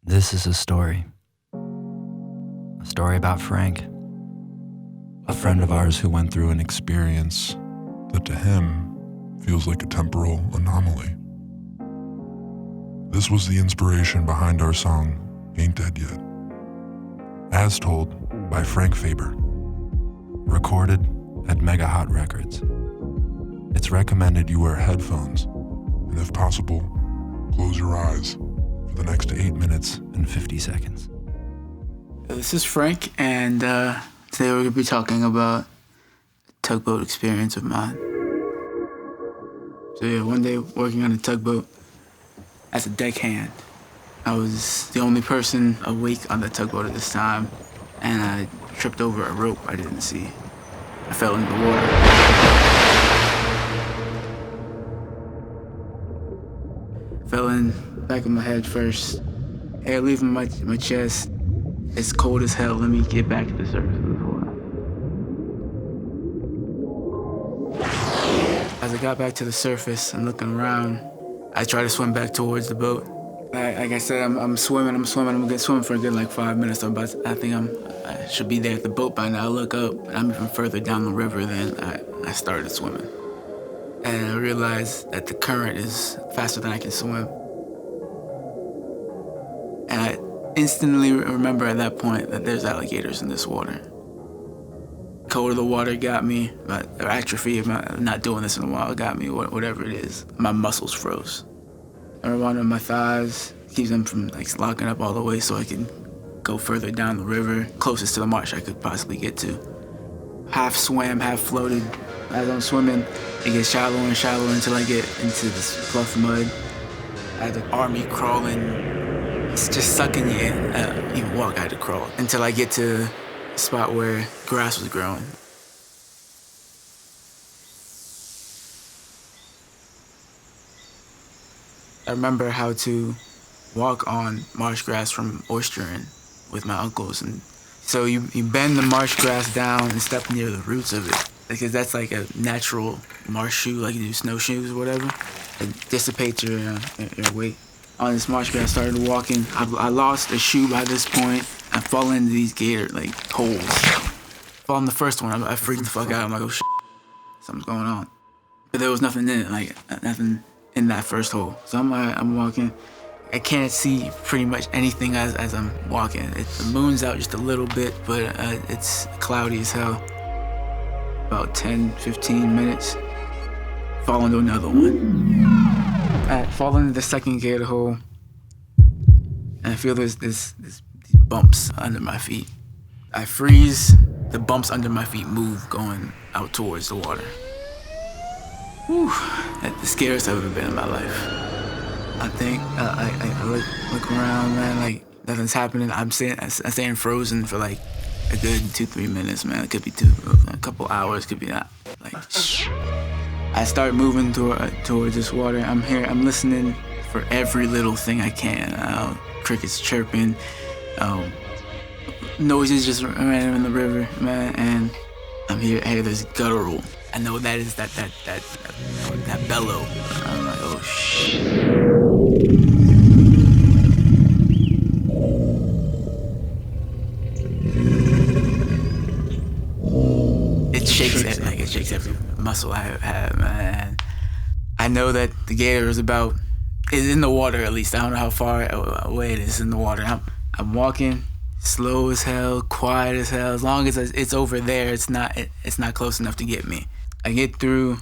This is a story about Frank, a friend of ours who went through an experience that to him feels like a temporal anomaly. This was the inspiration behind our song, Ain't Dead Yet, as told by Frank Faber, recorded at Mega Hot Records. It's recommended you wear headphones, and if possible, close your eyes for the next 8 minutes and 50 seconds. This is Frank, and today we're going to be talking about a tugboat experience of mine. So yeah, one day working on a tugboat as a deckhand, I was the only person awake on the tugboat at this time, and I tripped over a rope I didn't see. I fell into the water. Fell in back of my head first, air leaving my chest. It's cold as hell. Let me get back to the surface of the water. As I got back to the surface and looking around, I tried to swim back towards the boat. Like I said, I'm swimming. I'm gonna swim for a good 5 minutes. I think I should be there at the boat by now. I look up, and I'm even further down the river than I started swimming. And I realized that the current is faster than I can swim. And I instantly remember at that point that there's alligators in this water. Cold of the water got me, or atrophy, not doing this in a while, got me, whatever it is. My muscles froze. I remember one of my thighs, keeps them from locking up all the way so I can go further down the river, closest to the marsh I could possibly get to. Half swam, half floated. As I'm swimming, it gets shallower and shallower until I get into this fluff mud. I had the army crawling. It's just sucking you in. Even walk, I had to crawl until I get to a spot where grass was growing. I remember how to walk on marsh grass from oystering with my uncles. And so you bend the marsh grass down and step near the roots of it, because that's like a natural marsh shoe, like you do snowshoes or whatever. It dissipates your weight. On this marsh grass, I started walking. I lost a shoe by this point. I fall into these gator holes. Fall in the first one, I freaked the fuck out. I'm like, oh shit, something's going on. But there was nothing in it, nothing in that first hole. So I'm walking. I can't see pretty much anything as I'm walking. The moon's out just a little bit, but it's cloudy as hell. About 10, 15 minutes, fall into another one. I fall into the second gator hole, and I feel there's these bumps under my feet. I freeze, the bumps under my feet move, going out towards the water. Whew, that's the scariest I've ever been in my life. I think, I look around, man, nothing's happening. I'm staying frozen for a good 2-3 minutes, man. It could be a couple hours, could be not. I start moving towards this water. I'm listening for every little thing I can. Crickets chirping, noises just random in the river, man. And I hear this guttural. I know that is that bellow. I'm like, oh shit. It shakes every muscle I have, man. I know that the gator is in the water at least. I don't know how far away it is in the water. I'm walking slow as hell, quiet as hell. As long as it's over there, it's not close enough to get me. I get through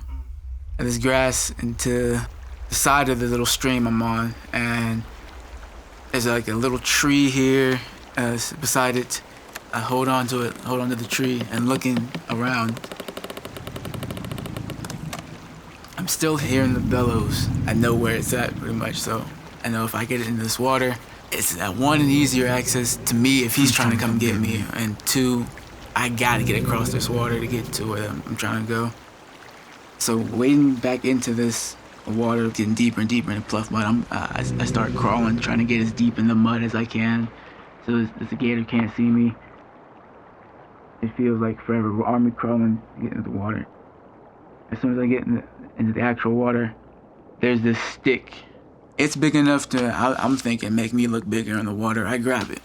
this grass into the side of the little stream I'm on, and there's a little tree here beside it. I hold on to the tree, and looking around, I'm still hearing the bellows. I know where it's at pretty much, so I know if I get into this water, it's one, an easier access to me if he's trying to come get me, and two, I gotta get across this water to get to where I'm trying to go. So wading back into this water, getting deeper and deeper into pluff mud, I start crawling, trying to get as deep in the mud as I can, so this gator can't see me. It feels like forever. We're army crawling to get into the water. As soon as I get into the actual water, there's this stick It's big enough to, I'm thinking, make me look bigger in the water. I grab it.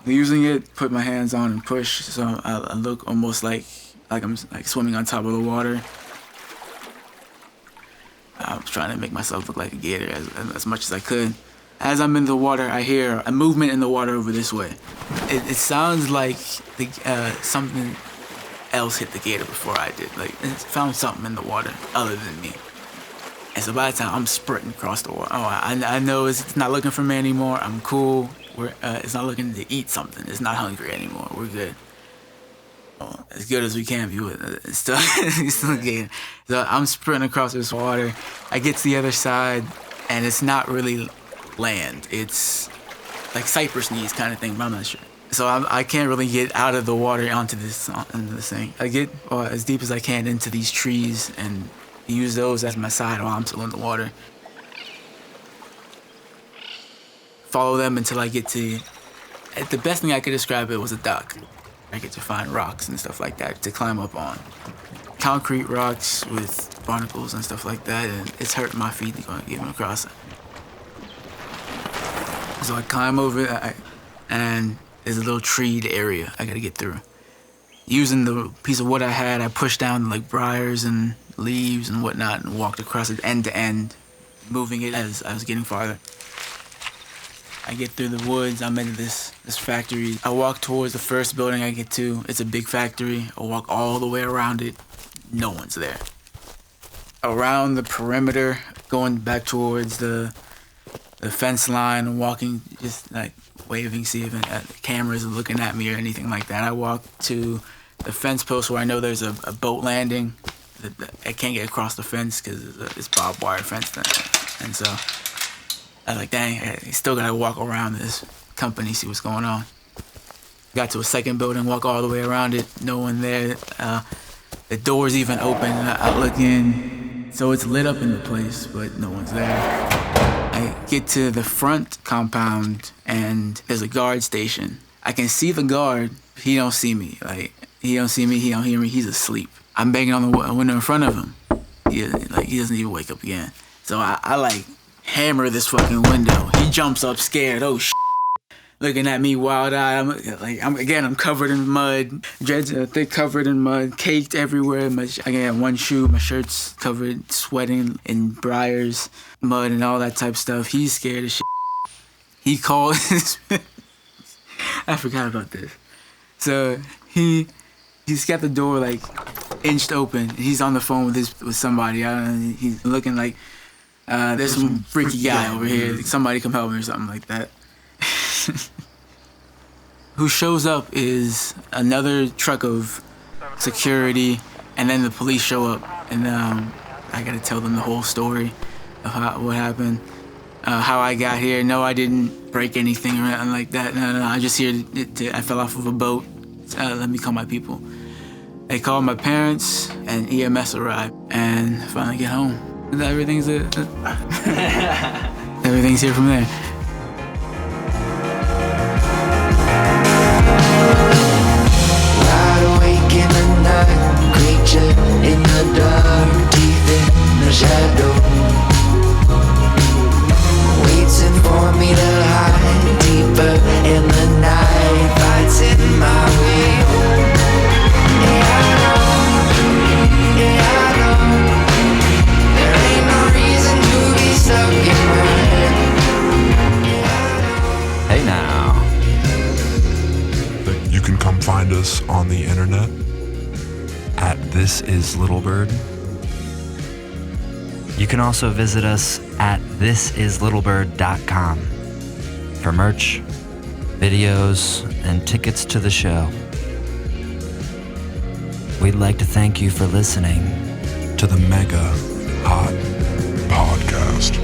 Using it, put my hands on and push, so I look almost like I'm like swimming on top of the water. I was trying to make myself look like a gator as much as I could. As I'm in the water, I hear a movement in the water over this way. It sounds like something else hit the gator before I did. Like, it found something in the water other than me. And so by the time I'm sprinting across the water, I know it's not looking for me anymore. I'm cool. It's not looking to eat something. It's not hungry anymore. We're good. Well, as good as we can be with it. It's still a gator. So I'm sprinting across this water. I get to the other side, and it's not really land. It's like cypress knees kind of thing, but I'm not sure. So I can't really get out of the water into this thing. I get as deep as I can into these trees and use those as my side while I'm still in the water. Follow them until I get to, the best thing I could describe it was a dock. I get to find rocks and stuff like that to climb up on. Concrete rocks with barnacles and stuff like that, and it's hurting my feet going even across it. So I climb over it, and there's a little treed area I gotta get through. Using the piece of wood I had, I pushed down like briars and leaves and whatnot and walked across it end to end, moving it as I was getting farther. I get through the woods, I'm into this factory. I walk towards the first building I get to. It's a big factory. I walk all the way around it. No one's there. Around the perimeter, going back towards the fence line and walking, just like waving, see if cameras are looking at me or anything like that. I walk to the fence post where I know there's a boat landing. I can't get across the fence because it's barbed wire fence. And so I was like, dang, I still gotta walk around this company, see what's going on. Got to a second building, walk all the way around it, no one there. The door's even open, I look in. So it's lit up in the place, but no one's there. I get to the front compound and there's a guard station. I can see the guard, he don't see me. Like, he don't see me, he don't hear me, he's asleep. I'm banging on the window in front of him. He doesn't even wake up again. So I like hammer this fucking window. He jumps up scared, oh shit. Looking at me wild-eyed. I'm covered in mud. Dreads are thick, covered in mud, caked everywhere. I got one shoe, my shirt's covered, sweating in briars, mud and all that type of stuff. He's scared as shit. He called I forgot about this. So he's got the door like inched open. He's on the phone with somebody. He's looking like there's some freaky guy over here. Somebody come help me or something like that. Who shows up is another truck of security, and then the police show up, and I gotta tell them the whole story of what happened, how I got here. No, I didn't break anything or anything like that. No, I'm just here I fell off of a boat. Let me call my people. They called my parents, and EMS arrived, and finally get home. Everything's everything's here from there. In the dark, deep in the shadow, waiting for me to hide deeper in the night, fighting my way home. Yeah, I know, there ain't no reason to be stuck in my head. Hey now. You can come find us on the internet At This Is Little Bird. You can also visit us at thisislittlebird.com for merch, videos, and tickets to the show. We'd like to thank you for listening to the Mega Hot Podcast.